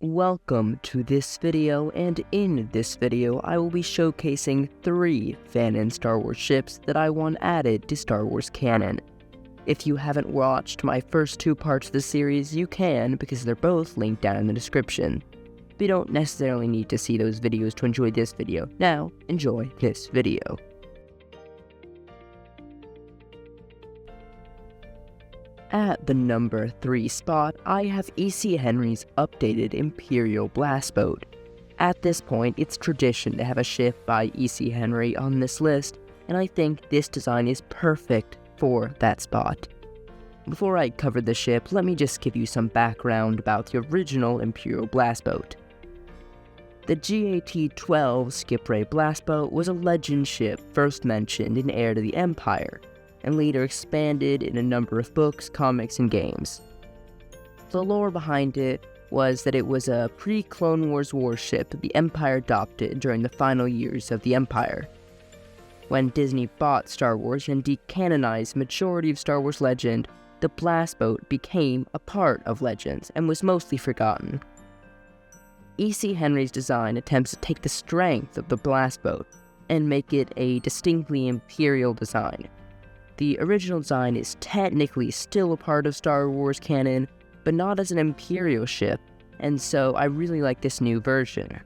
Welcome to this video, and in this video I will be showcasing 3 fanon Star Wars ships that I want added to Star Wars canon. If you haven't watched my first 2 parts of the series, you can, because they're both linked down in the description. But you don't necessarily need to see those videos to enjoy this video. Now, enjoy this video. At the number 3 spot, I have E.C. Henry's updated Imperial Blast Boat. At this point, it's tradition to have a ship by E.C. Henry on this list, and I think this design is perfect for that spot. Before I cover the ship, let me just give you some background about the original Imperial Blast Boat. The GAT-12 Skip Ray Blast Boat was a legend ship first mentioned in Heir to the Empire, and later expanded in a number of books, comics, and games. The lore behind it was that it was a pre-Clone Wars warship that the Empire adopted during the final years of the Empire. When Disney bought Star Wars and decanonized the majority of Star Wars legend, the Blast Boat became a part of Legends and was mostly forgotten. E.C. Henry's design attempts to take the strength of the Blast Boat and make it a distinctly Imperial design. The original design is technically still a part of Star Wars canon, but not as an Imperial ship, and so I really like this new version.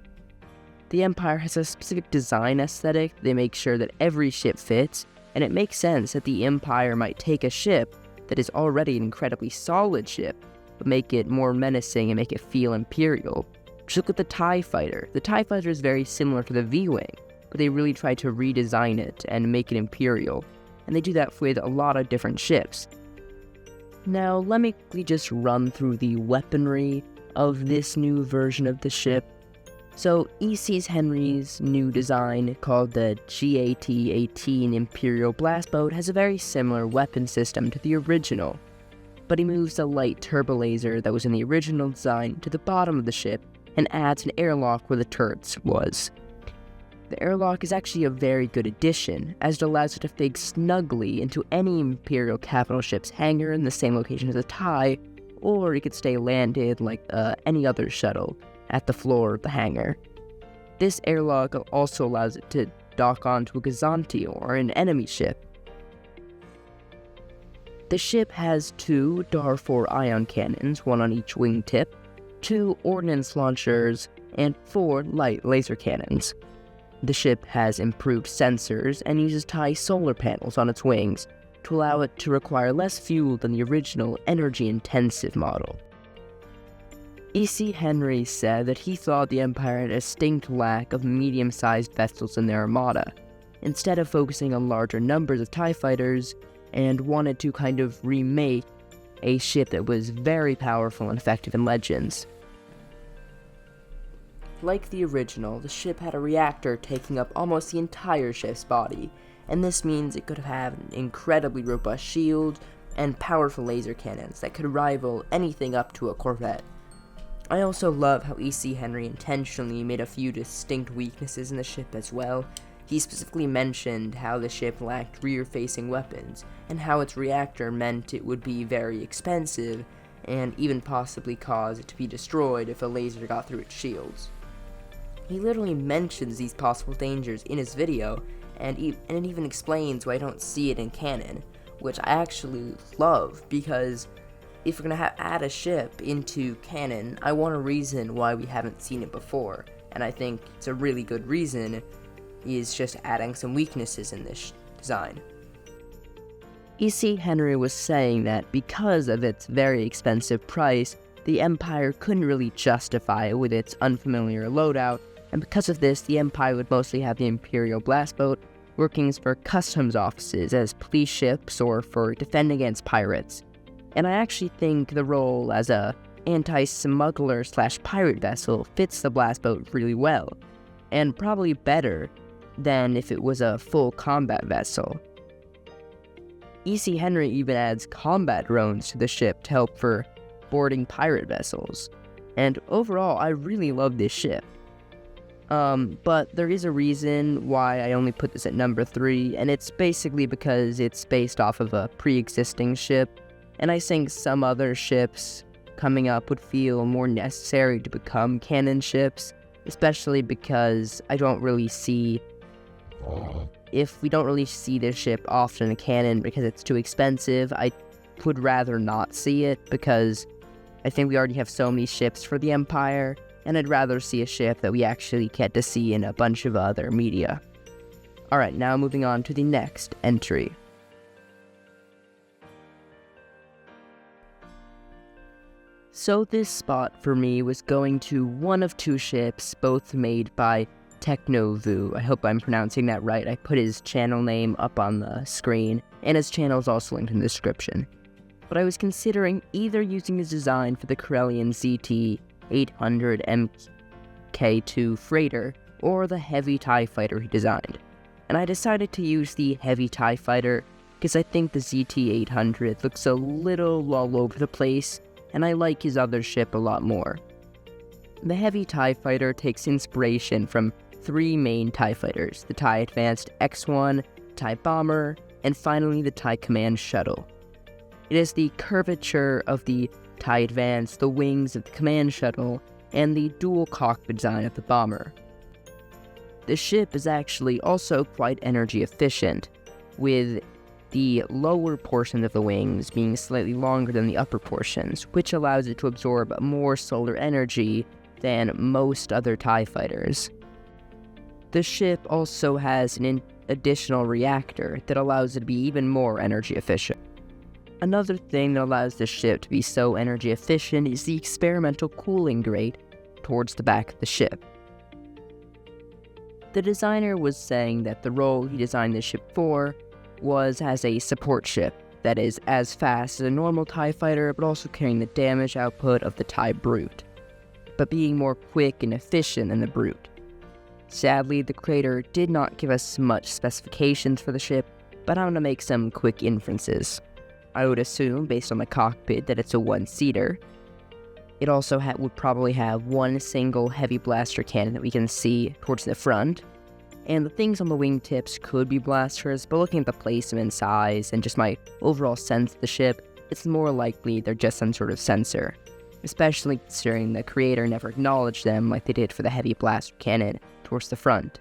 The Empire has a specific design aesthetic. They make sure that every ship fits, and it makes sense that the Empire might take a ship that is already an incredibly solid ship, but make it more menacing and make it feel Imperial. Just look at the TIE Fighter. The TIE Fighter is very similar to the V-Wing, but they really tried to redesign it and make it Imperial. And they do that with a lot of different ships. Now, let me quickly just run through the weaponry of this new version of the ship. So, E.C. Henry's new design, called the GAT-18 Imperial Blast Boat, has a very similar weapon system to the original, but he moves the light turbo laser that was in the original design to the bottom of the ship and adds an airlock where the turrets was. The airlock is actually a very good addition, as it allows it to fit snugly into any Imperial capital ship's hangar in the same location as a TIE, or it could stay landed like any other shuttle at the floor of the hangar. This airlock also allows it to dock onto a Gazanti or an enemy ship. The ship has 2 Dar-4 ion cannons, 1 on each wingtip, 2 ordnance launchers, and 4 light laser cannons. The ship has improved sensors and uses TIE solar panels on its wings to allow it to require less fuel than the original energy-intensive model. E.C. Henry said that he thought the Empire had a distinct lack of medium-sized vessels in their armada, instead of focusing on larger numbers of TIE fighters, and wanted to kind of remake a ship that was very powerful and effective in Legends. Like the original, the ship had a reactor taking up almost the entire ship's body, and this means it could have an incredibly robust shield and powerful laser cannons that could rival anything up to a Corvette. I also love how E.C. Henry intentionally made a few distinct weaknesses in the ship as well. He specifically mentioned how the ship lacked rear-facing weapons, and how its reactor meant it would be very expensive, and even possibly cause it to be destroyed if a laser got through its shields. He literally mentions these possible dangers in his video, and it even explains why I don't see it in canon, which I actually love, because if we're going to add a ship into canon, I want a reason why we haven't seen it before, and I think it's a really good reason, is just adding some weaknesses in this design. E.C. Henry was saying that because of its very expensive price, the Empire couldn't really justify it with its unfamiliar loadout, and because of this, the Empire would mostly have the Imperial Blast Boat working for customs offices as police ships or for defending against pirates. And I actually think the role as a anti-smuggler/pirate vessel fits the Blast Boat really well, and probably better than if it was a full combat vessel. E.C. Henry even adds combat drones to the ship to help for boarding pirate vessels, and overall I really love this ship. But there is a reason why I only put this at number 3, and it's basically because it's based off of a pre-existing ship, and I think some other ships coming up would feel more necessary to become canon ships, especially because if we don't really see this ship often in canon because it's too expensive, I would rather not see it because I think we already have so many ships for the Empire, and I'd rather see a ship that we actually get to see in a bunch of other media. Alright, now moving on to the next entry. So this spot for me was going to one of two ships, both made by Technovu. I hope I'm pronouncing that right. I put his channel name up on the screen, and his channel is also linked in the description. But I was considering either using his design for the Corellian ZT-800 MK2 freighter, or the heavy TIE fighter he designed. And I decided to use the heavy TIE fighter because I think the ZT-800 looks a little all over the place, and I like his other ship a lot more. The heavy TIE fighter takes inspiration from three main TIE fighters: the TIE Advanced X-1, TIE Bomber, and finally the TIE Command Shuttle. It is the curvature of the TIE Advance, the wings of the Command Shuttle, and the dual cockpit design of the Bomber. The ship is actually also quite energy efficient, with the lower portion of the wings being slightly longer than the upper portions, which allows it to absorb more solar energy than most other TIE fighters. The ship also has an additional reactor that allows it to be even more energy efficient. Another thing that allows the ship to be so energy efficient is the experimental cooling grate towards the back of the ship. The designer was saying that the role he designed the ship for was as a support ship, that is as fast as a normal TIE fighter but also carrying the damage output of the TIE Brute, but being more quick and efficient than the Brute. Sadly, the creator did not give us much specifications for the ship, but I'm going to make some quick inferences. I would assume, based on the cockpit, that it's a one-seater. It also would probably have one single heavy blaster cannon that we can see towards the front, and the things on the wingtips could be blasters, but looking at the placement, size, and just my overall sense of the ship, it's more likely they're just some sort of sensor, especially considering the creator never acknowledged them like they did for the heavy blaster cannon towards the front.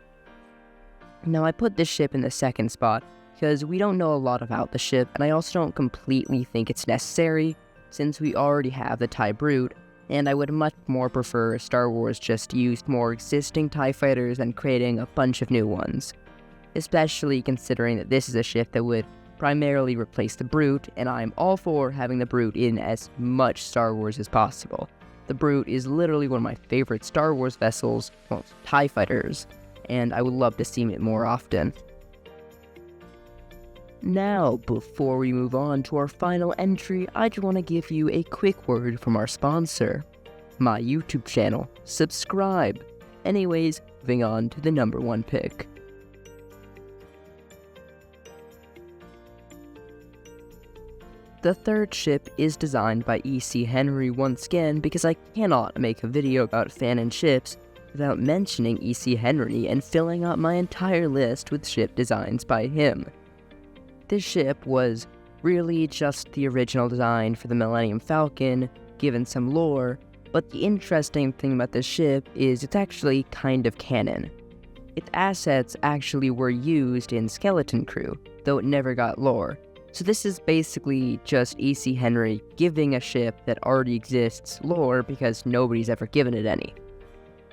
Now, I put this ship in the second spot because we don't know a lot about the ship, and I also don't completely think it's necessary, since we already have the TIE Brute, and I would much more prefer Star Wars just used more existing TIE fighters than creating a bunch of new ones, especially considering that this is a ship that would primarily replace the Brute, and I'm all for having the Brute in as much Star Wars as possible. The Brute is literally one of my favorite Star Wars vessels, well, TIE fighters, and I would love to see it more often. Now, before we move on to our final entry, I just want to give you a quick word from our sponsor, my YouTube channel. Subscribe! Anyways, moving on to the number one pick. The third ship is designed by E.C. Henry once again because I cannot make a video about fanon ships without mentioning E.C. Henry and filling up my entire list with ship designs by him. This ship was really just the original design for the Millennium Falcon, given some lore, but the interesting thing about this ship is it's actually kind of canon. Its assets actually were used in Skeleton Crew, though it never got lore. So this is basically just E.C. Henry giving a ship that already exists lore because nobody's ever given it any.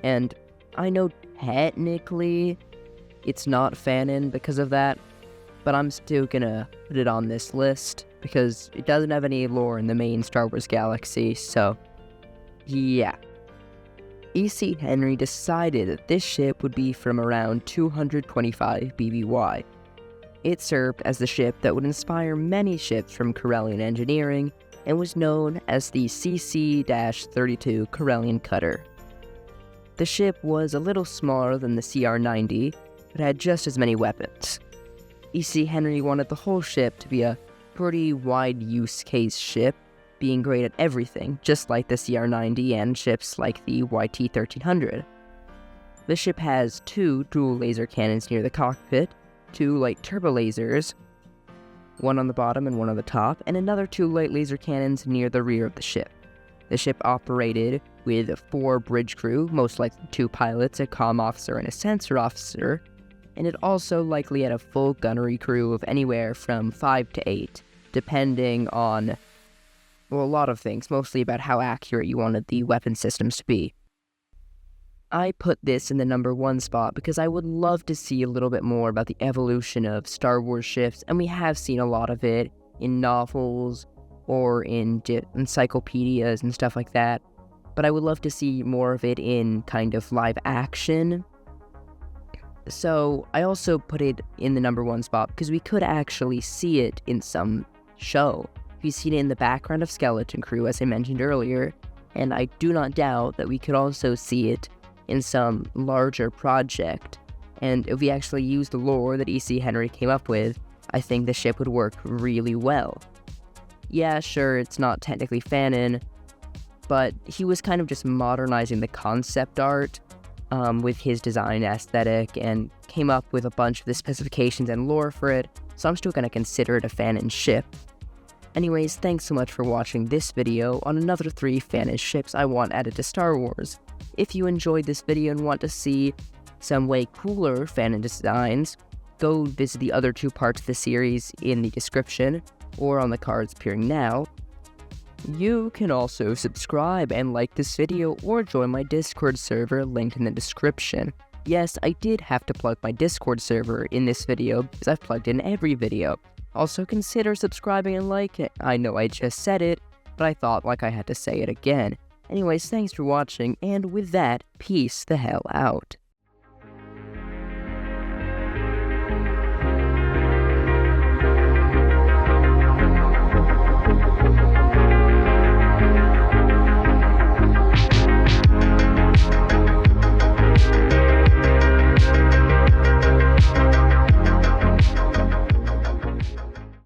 And I know technically it's not fanon because of that, but I'm still gonna put it on this list because it doesn't have any lore in the main Star Wars galaxy, so yeah. E.C. Henry decided that this ship would be from around 225 BBY. It served as the ship that would inspire many ships from Corellian engineering and was known as the CC-32 Corellian Cutter. The ship was a little smaller than the CR-90, but had just as many weapons. E.C. Henry wanted the whole ship to be a pretty wide use case ship, being great at everything, just like the CR-90 and ships like the YT-1300. The ship has two dual laser cannons near the cockpit, two light turbo lasers, one on the bottom and one on the top, and another two light laser cannons near the rear of the ship. The ship operated with 4 bridge crew, most likely 2 pilots, a comm officer, and a sensor officer, and it also likely had a full gunnery crew of anywhere from 5 to 8, depending on, well, a lot of things, mostly about how accurate you wanted the weapon systems to be. I put this in the number 1 spot because I would love to see a little bit more about the evolution of Star Wars ships, and we have seen a lot of it in novels or in encyclopedias and stuff like that, but I would love to see more of it in kind of live action. So I also put it in the number 1 spot because we could actually see it in some show. We've seen it in the background of Skeleton Crew, as I mentioned earlier, and I do not doubt that we could also see it in some larger project. And if we actually use the lore that E.C. Henry came up with, I think the ship would work really well. Yeah, sure, it's not technically fanon, but he was kind of just modernizing the concept art with his design aesthetic and came up with a bunch of the specifications and lore for it, so I'm still going to consider it a fanon ship. Anyways, thanks so much for watching this video on another 3 fanon ships I want added to Star Wars. If you enjoyed this video and want to see some way cooler fanon designs, go visit the other 2 parts of the series in the description or on the cards appearing now. You can also subscribe and like this video or join my Discord server linked in the description. Yes, I did have to plug my Discord server in this video because I've plugged in every video. Also consider subscribing and liking. I know I just said it, but I thought like I had to say it again. Anyways, thanks for watching, and with that, peace the hell out.